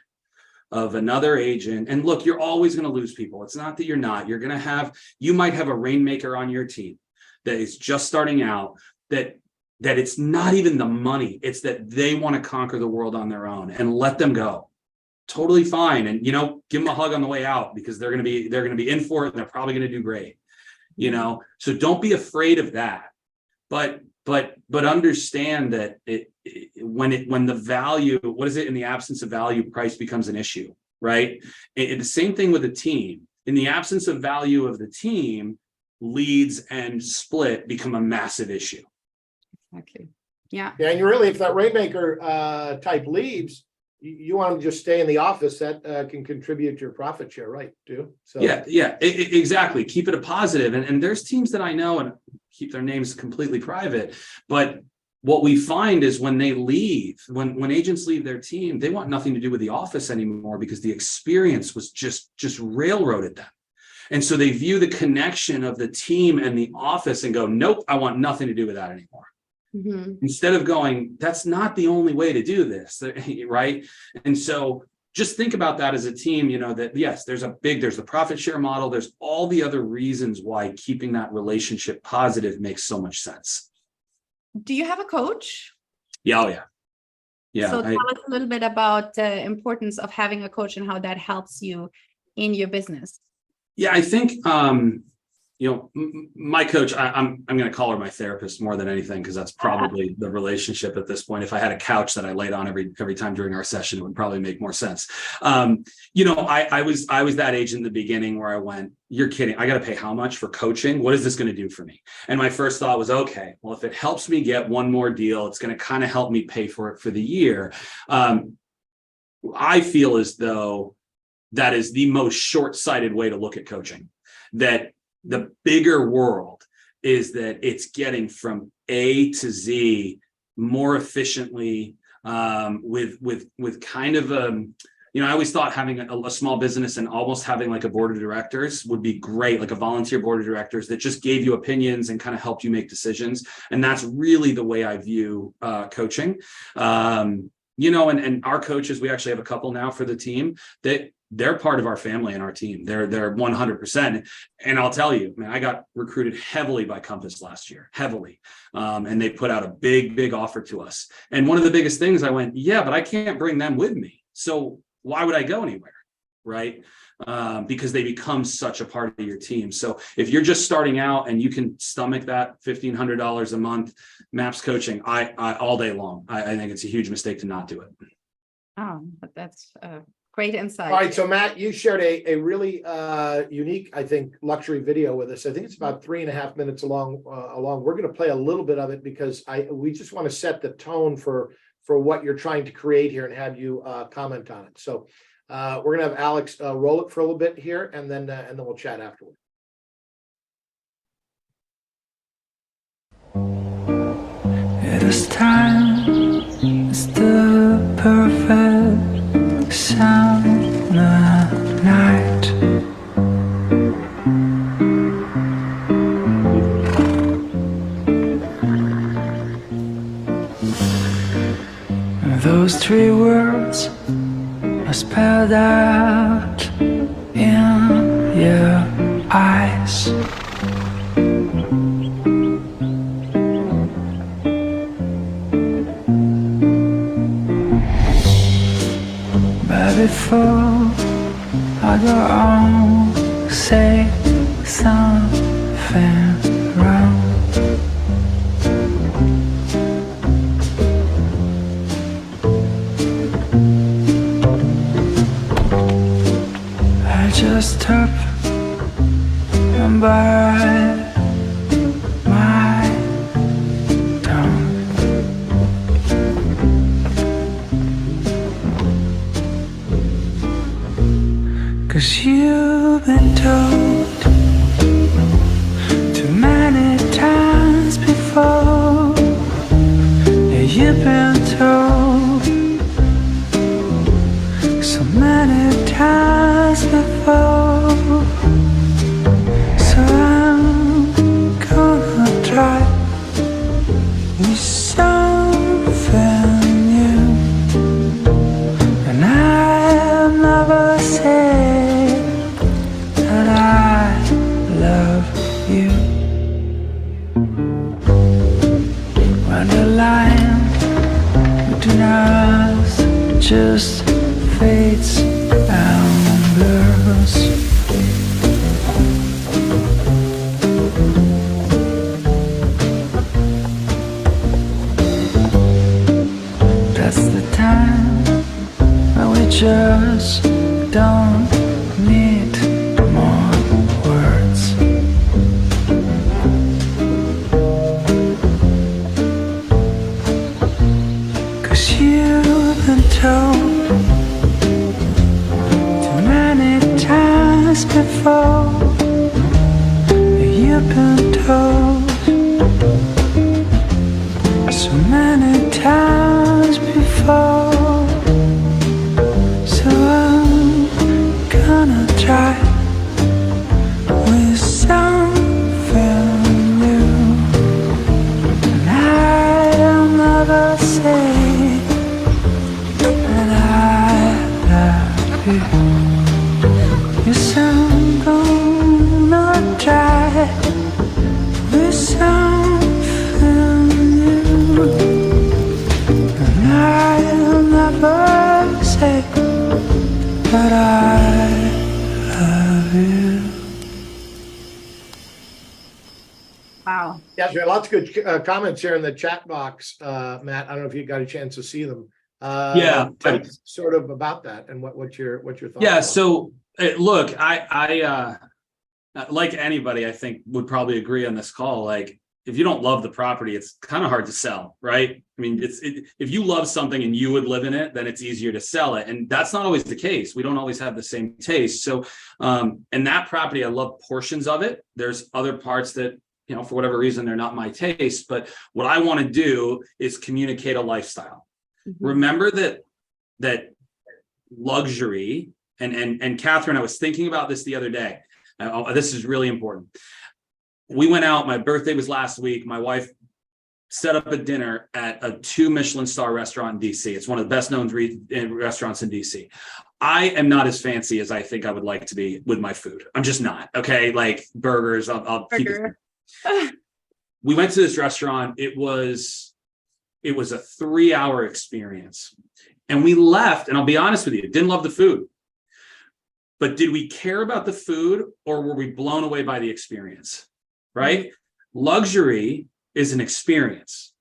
of another agent? And look, you're always going to lose people. It's not that you're not. You might have a rainmaker on your team that is just starting out, that it's not even the money. It's that they want to conquer the world on their own, and let them go. Totally fine. And, give them a hug on the way out, because they're going to be in for it, and they're probably going to do great, so don't be afraid of that. But understand that when the value, what is it, in the absence of value, price becomes an issue, right? The same thing with a team. In the absence of value of the team, leads and split become a massive issue. Exactly. Yeah. Yeah, and you really, if that rainmaker type leaves, you want to just stay in the office. That can contribute to your profit share, right? Too. So yeah, exactly. Keep it a positive. And there's teams that I know, and keep their names completely private, but what we find is when they leave, when agents leave their team, they want nothing to do with the office anymore, because the experience was just railroaded them. And so they view the connection of the team and the office and go, nope, I want nothing to do with that anymore. Mm-hmm. Instead of going, that's not the only way to do this, right? And so just think about that as a team, that yes, there's the profit share model. There's all the other reasons why keeping that relationship positive makes so much sense. Do you have a coach? Yeah. Oh yeah. Yeah. So tell us a little bit about the importance of having a coach and how that helps you in your business. Yeah, I think, my coach, I'm going to call her my therapist more than anything, because that's probably the relationship at this point. If I had a couch that I laid on every time during our session, it would probably make more sense. I was that age in the beginning where I went, you're kidding. I got to pay how much for coaching? What is this going to do for me? And my first thought was, okay, well, if it helps me get one more deal, it's going to kind of help me pay for it for the year. I feel as though that is the most short-sighted way to look at coaching. That the bigger world is that it's getting from A to Z more efficiently, with kind of I always thought having a small business and almost having like a board of directors would be great, like a volunteer board of directors that just gave you opinions and kind of helped you make decisions. And that's really the way I view coaching. And our coaches, we actually have a couple now for the team that they're part of our family and our team. They're 100%. And I'll tell you, man, I got recruited heavily by Compass last year, heavily. And they put out a big offer to us. And one of the biggest things I went, yeah, but I can't bring them with me. So why would I go anywhere? Right. Because they become such a part of your team. So if you're just starting out and you can stomach that $1,500 a month, MAPS coaching, I all day long, I think it's a huge mistake to not do it. Oh, but that's great insight. All right, so Matt, you shared a really unique, I think, luxury video with us. I think it's about 3.5 minutes long. We're going to play a little bit of it because we just want to set the tone for what you're trying to create here and have you comment on it. So we're going to have Alex roll it for a little bit here, and then we'll chat afterward. It is time, it's the perfect summer night. Those 3 words are spelled out in your eyes. Before I go on, say something wrong. I just hope I'm by my tongue. 'Cause you've been told twice before. You've been told so many times before. So I'm gonna try with something new. And I'll never say that I love you. Yes, I'm gonna try with something new. And I'll never say that I love you. Wow. Yes, we have lots of good comments here in the chat box, Matt. I don't know if you got a chance to see them. Yeah. Tell us sort of about that and what's your thoughts? Yeah. are. So look, I like anybody, I think would probably agree on this call. Like, if you don't love the property, it's kind of hard to sell, right? I mean, if you love something and you would live in it, then it's easier to sell it. And that's not always the case. We don't always have the same taste. So, and that property, I love portions of it. There's other parts that, you know, for whatever reason, they're not my taste. But what I want to do is communicate a lifestyle. Mm-hmm. Remember that luxury, and Kathrin, I was thinking about this the other day. This is really important. We went out, my birthday was last week. My wife set up a dinner at a 2 Michelin star restaurant in DC. It's one of the best known restaurants in DC. I am not as fancy as I think I would like to be with my food. I'm just not. Okay. Like burgers, I'll keep it. We went to this restaurant. It was a 3-hour experience. And we left, and I'll be honest with you, didn't love the food. But did we care about the food, or were we blown away by the experience? Right? Mm-hmm. Luxury is an experience.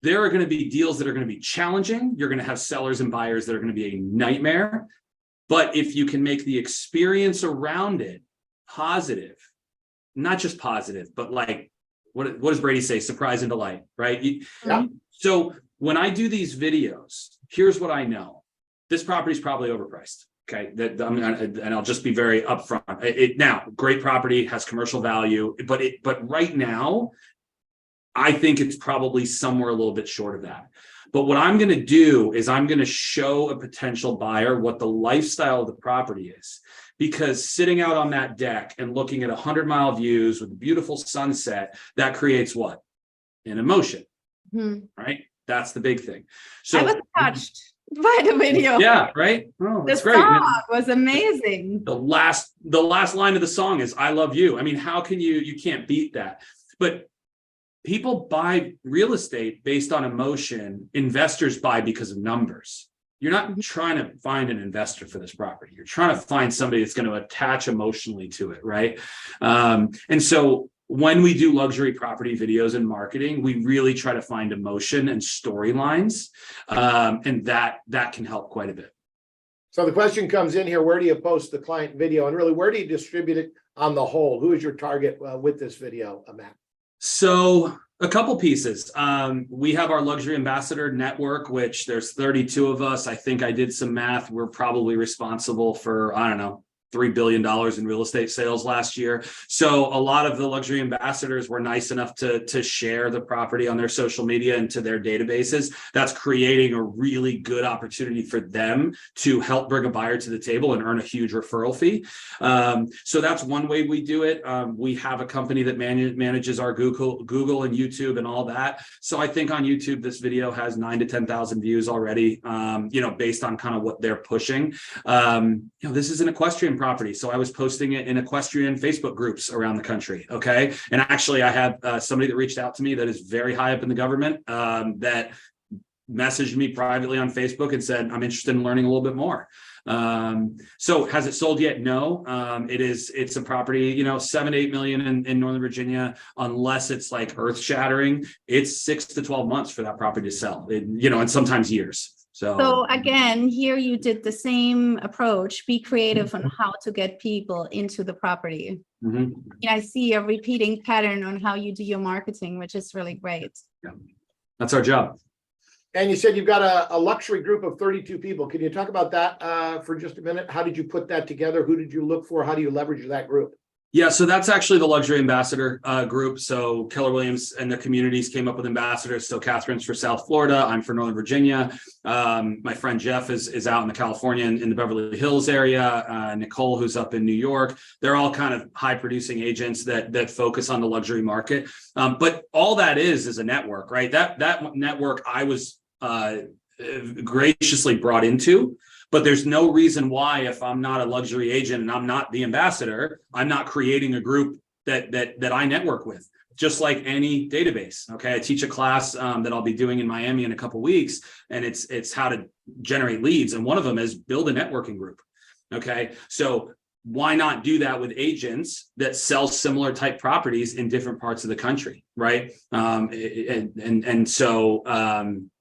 There are going to be deals that are going to be challenging. You're going to have sellers and buyers that are going to be a nightmare. But if you can make the experience around it positive, not just positive, but like, what does Brady say? Surprise and delight, right? Yeah. So when I do these videos, here's what I know. This property is probably overpriced. Okay, and I'll just be very upfront. Now, great property, has commercial value, but right now, I think it's probably somewhere a little bit short of that. But what I'm going to do is I'm going to show a potential buyer what the lifestyle of the property is. Because sitting out on that deck and looking at 100-mile views with a beautiful sunset, that creates what? An emotion, right? That's the big thing. So I was touched by the video. Yeah, right. Oh, that's great. The song was amazing. The last line of the song is "I love you." I mean, how can you can't beat that? But people buy real estate based on emotion. Investors buy because of numbers. You're not trying to find an investor for this property. You're trying to find somebody that's going to attach emotionally to it, right? And so when we do luxury property videos and marketing, we really try to find emotion and storylines, and that can help quite a bit. So the question comes in here: where do you post the client video, and really, where do you distribute it on the whole? Who is your target with this video, Matt? So a couple pieces. We have our luxury ambassador network, which there's 32 of us. I think I did some math. We're probably responsible for, I don't know, $3 billion in real estate sales last year. So a lot of the luxury ambassadors were nice enough to share the property on their social media and to their databases. That's creating a really good opportunity for them to help bring a buyer to the table and earn a huge referral fee. So that's one way we do it. We have a company that manages our Google and YouTube and all that. So I think on YouTube, this video has 9,000 to 10,000 views already, based on kind of what they're pushing. This is an equestrian property. So I was posting it in equestrian Facebook groups around the country. Okay. And actually I had somebody that reached out to me that is very high up in the government that messaged me privately on Facebook and said, I'm interested in learning a little bit more. So has it sold yet? No. It's a property, 7-8 million in Northern Virginia, unless it's like earth shattering. It's 6 to 12 months for that property to sell, and sometimes years. So again, here you did the same approach, be creative on how to get people into the property. Mm-hmm. I see a repeating pattern on how you do your marketing, which is really great. Yeah. That's our job. And you said you've got a luxury group of 32 people. Can you talk about that for just a minute? How did you put that together? Who did you look for? How do you leverage that group? Yeah, so that's actually the luxury ambassador group. So Keller Williams and their communities came up with ambassadors. So Kathrin's for South Florida. I'm for Northern Virginia. My friend Jeff is out in the California in the Beverly Hills area. Nicole, who's up in New York. They're all kind of high producing agents that focus on the luxury market. But all that is a network, right? That network I was graciously brought into. But there's no reason why, if I'm not a luxury agent and I'm not the ambassador, I'm not creating a group that I network with, just like any database. Okay, I teach a class that I'll be doing in Miami in a couple of weeks, and it's how to generate leads, and one of them is build a networking group. Okay, so why not do that with agents that sell similar type properties in different parts of the country, right? So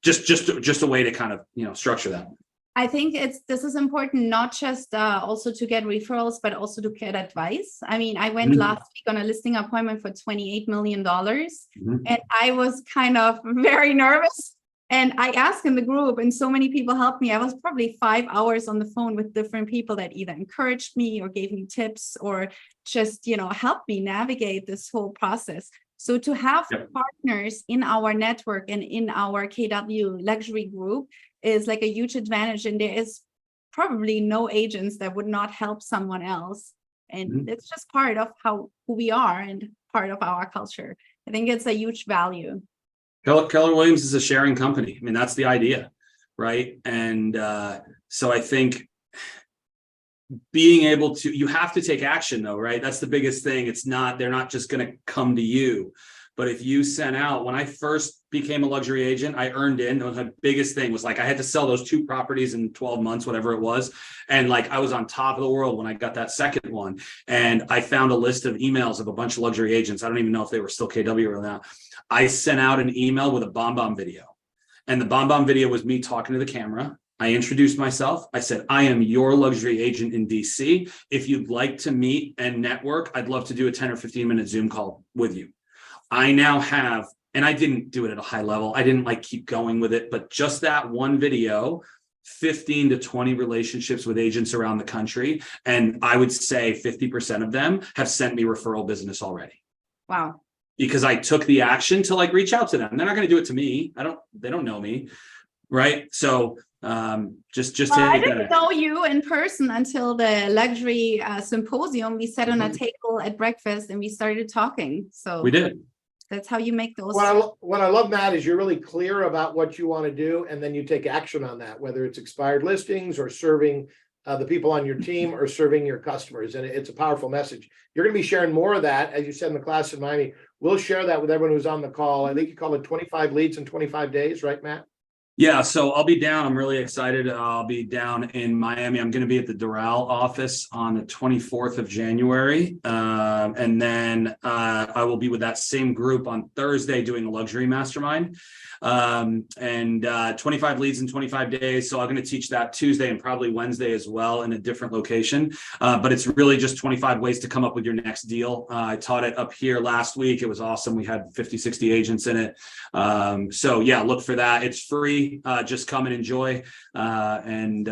just a way to kind of structure that. I think this is important, not just also to get referrals, but also to get advice. I mean, I went last week on a listing appointment for $28 million, and I was kind of very nervous. And I asked in the group, and so many people helped me. I was probably 5 hours on the phone with different people that either encouraged me or gave me tips or just, helped me navigate this whole process. So to have partners in our network and in our KW luxury group is like a huge advantage. And there is probably no agents that would not help someone else. And it's just part of who we are and part of our culture. I think it's a huge value. Keller Williams is a sharing company. I mean, that's the idea, right? And so I think being able to, you have to take action though, right? That's the biggest thing. They're not just going to come to you. But if you sent out, when I first became a luxury agent, I earned in. The biggest thing was like I had to sell those 2 properties in 12 months, whatever it was. And like I was on top of the world when I got that second one. And I found a list of emails of a bunch of luxury agents. I don't even know if they were still KW or not. I sent out an email with a BombBomb video. And the BombBomb video was me talking to the camera. I introduced myself. I said, I am your luxury agent in DC. If you'd like to meet and network, I'd love to do a 10 or 15-minute Zoom call with you. I now have, and I didn't do it at a high level. I didn't like keep going with it, but just that one video, 15 to 20 relationships with agents around the country. And I would say 50% of them have sent me referral business already. Wow. Because I took the action to like reach out to them. They're not going to do it to me. They don't know me. Right. So just I didn't know you in person until the luxury symposium. We sat on a table at breakfast and we started talking. So we did. That's how you make those. What I love, Matt, is you're really clear about what you want to do, and then you take action on that, whether it's expired listings or serving the people on your team or serving your customers. And it's a powerful message. You're going to be sharing more of that, as you said in the class in Miami. We'll share that with everyone who's on the call. I think you call it 25 leads in 25 days, right, Matt? Yeah, so I'll be down. I'm really excited. I'll be down in Miami. I'm going to be at the Doral office on the 24th of January. And then I will be with that same group on Thursday doing a luxury mastermind. And 25 leads in 25 days. So I'm going to teach that Tuesday and probably Wednesday as well in a different location. But it's really just 25 ways to come up with your next deal. I taught it up here last week. It was awesome. We had 50, 60 agents in it. So yeah, look for that. It's free. Just come and enjoy and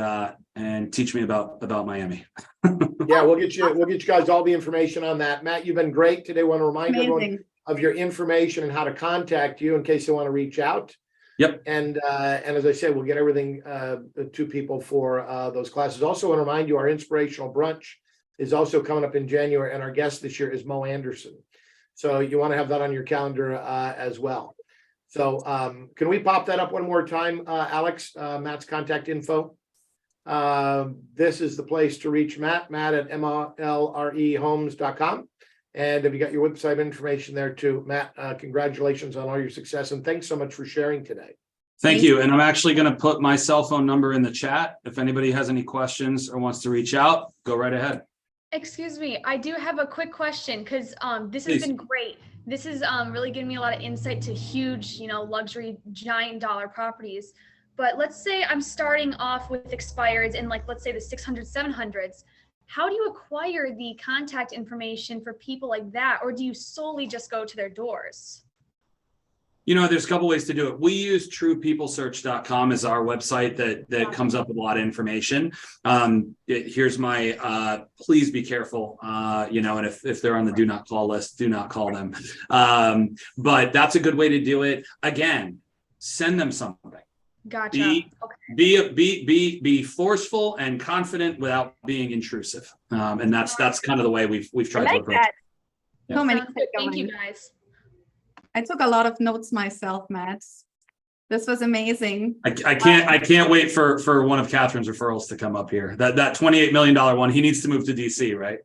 teach me about Miami. Yeah, we'll get you guys all the information on that. Matt, you've been great today. Want to remind everyone of your information and how to contact you in case they want to reach out. Yep. And as I said, we'll get everything to people for those classes. Also want to remind you, our inspirational brunch is also coming up in January, and our guest this year is Mo Anderson. So you want to have that on your calendar as well. So can we pop that up one more time, Alex, Matt's contact info? This is the place to reach Matt at mlrehomes.com. And have you got your website information there too? Matt, congratulations on all your success. And thanks so much for sharing today. Thank you. And I'm actually going to put my cell phone number in the chat. If anybody has any questions or wants to reach out, go right ahead. Excuse me, I do have a quick question because this has been great. This is really giving me a lot of insight to huge, luxury giant dollar properties. But let's say I'm starting off with expireds in let's say the 600, 700s. How do you acquire the contact information for people like that? Or do you solely just go to their doors? There's a couple ways to do it. We use truepeoplesearch.com as our website that comes up with a lot of information. Here's my please be careful, and if they're on the do not call list, do not call them. But that's a good way to do it. Again, send them something. Gotcha. Be forceful and confident without being intrusive. And that's kind of the way we've tried to approach it. Yeah. So many. Sounds good. Thank you, guys. I took a lot of notes myself, Matt. This was amazing. I can't wait for one of Kathrin's referrals to come up here. That $28 million one. He needs to move to DC, right?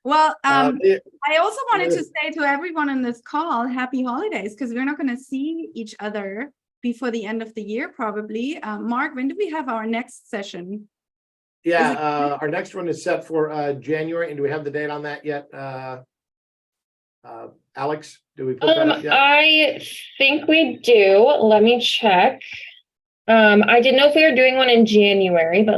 Well, I also wanted to say to everyone on this call, happy holidays, because we're not going to see each other before the end of the year, probably. Mark, when do we have our next session? Yeah, our next one is set for January. And do we have the date on that yet? Alex, do we put that up yet? I think we do. Let me check. I didn't know if we were doing one in January, but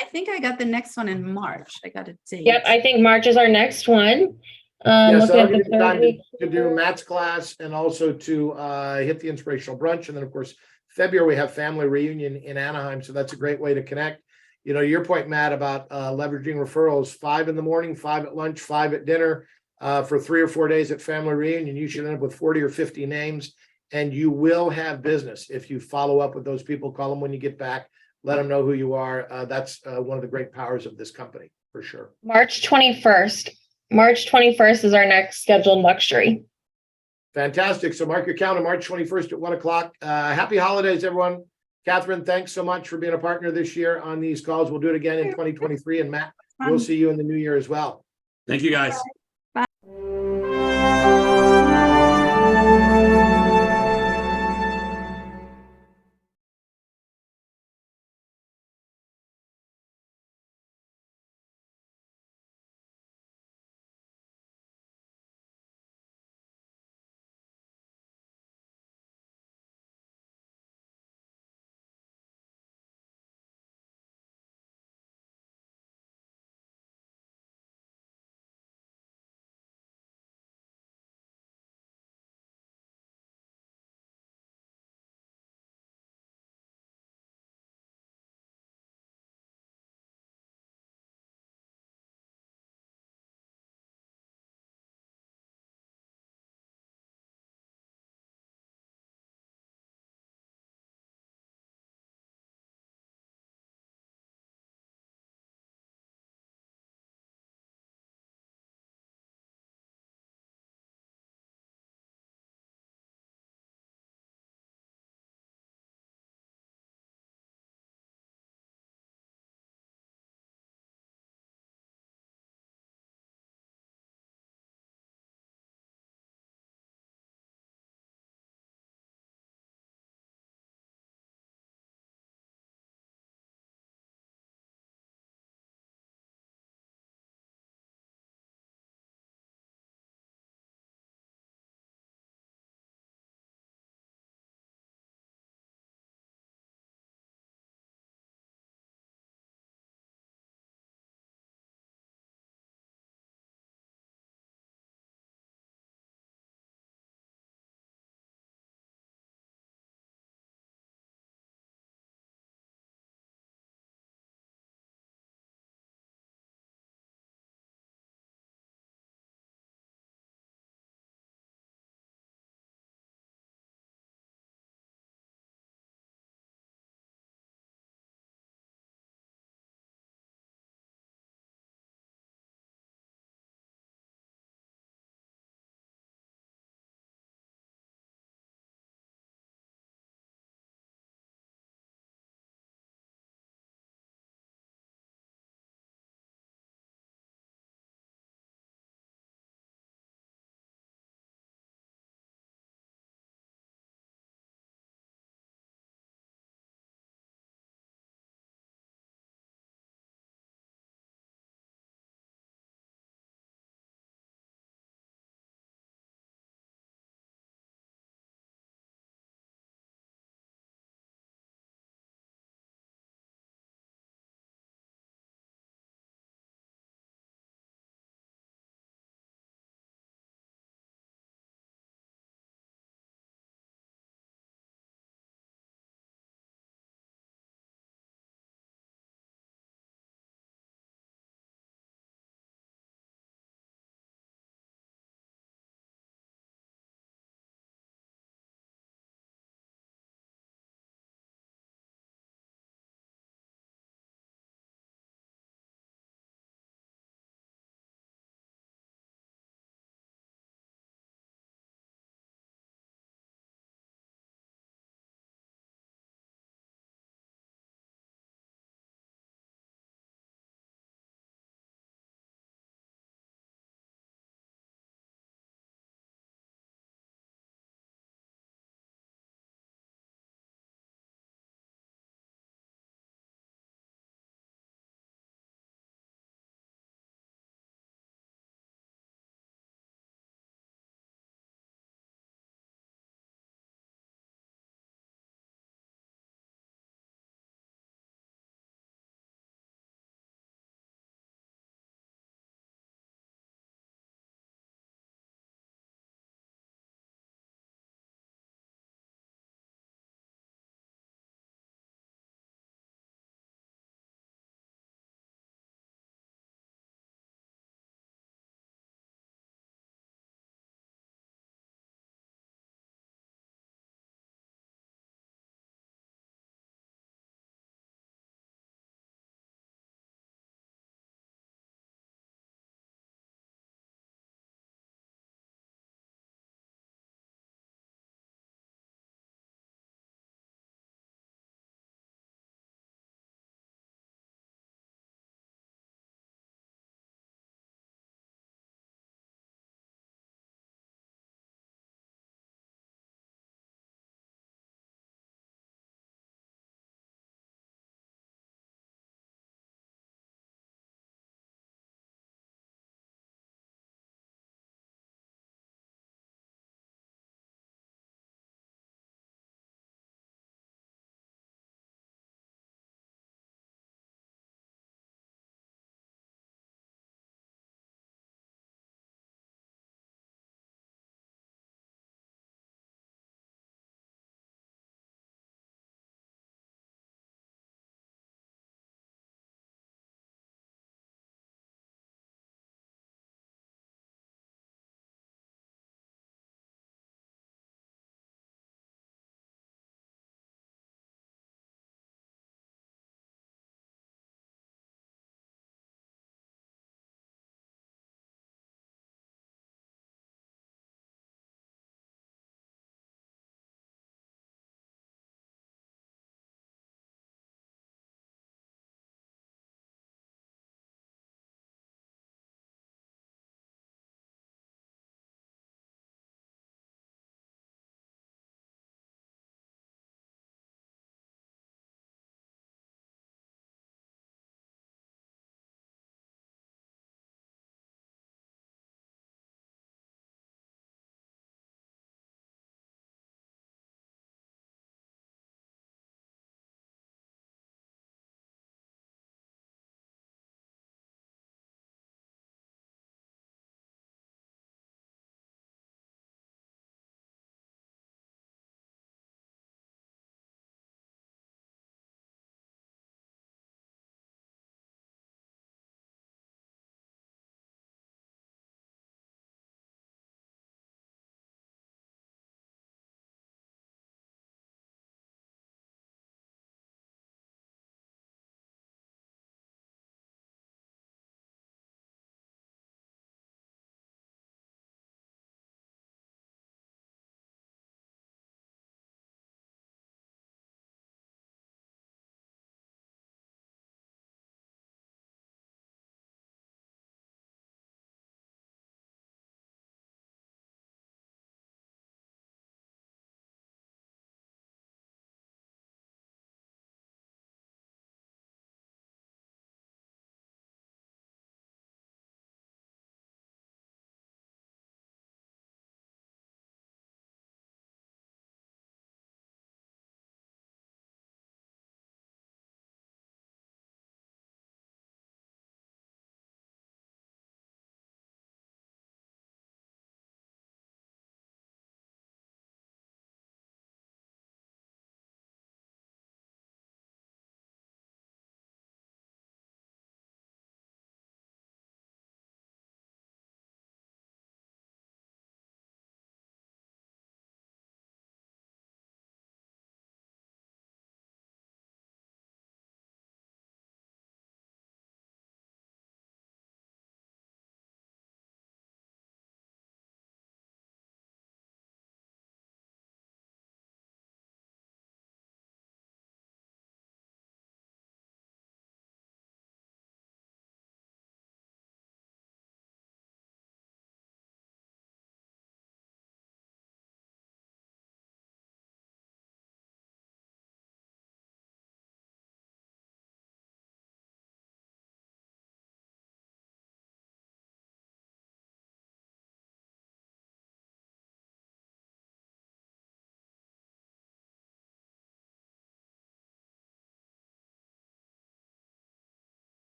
I think I got the next one in March. I got a date. Yep, I think March is our next one. Yeah, so looking I'll at give the you time third week. to do Matt's class and also to hit the inspirational brunch. And then, of course, February, we have family reunion in Anaheim. So that's a great way to connect. Your point, Matt, about leveraging referrals, 5 in the morning, 5 at lunch, 5 at dinner. For 3 or 4 days at family reunion, you should end up with 40 or 50 names, and you will have business if you follow up with those people. Call them when you get back, let them know who you are. That's one of the great powers of this company, for sure. March 21st. March 21st is our next scheduled luxury. Fantastic. So mark your calendar, March 21st at 1 o'clock. Happy holidays, everyone. Kathrin, thanks so much for being a partner this year on these calls. We'll do it again in 2023. And Matt, we'll see you in the new year as well. Thank you, guys.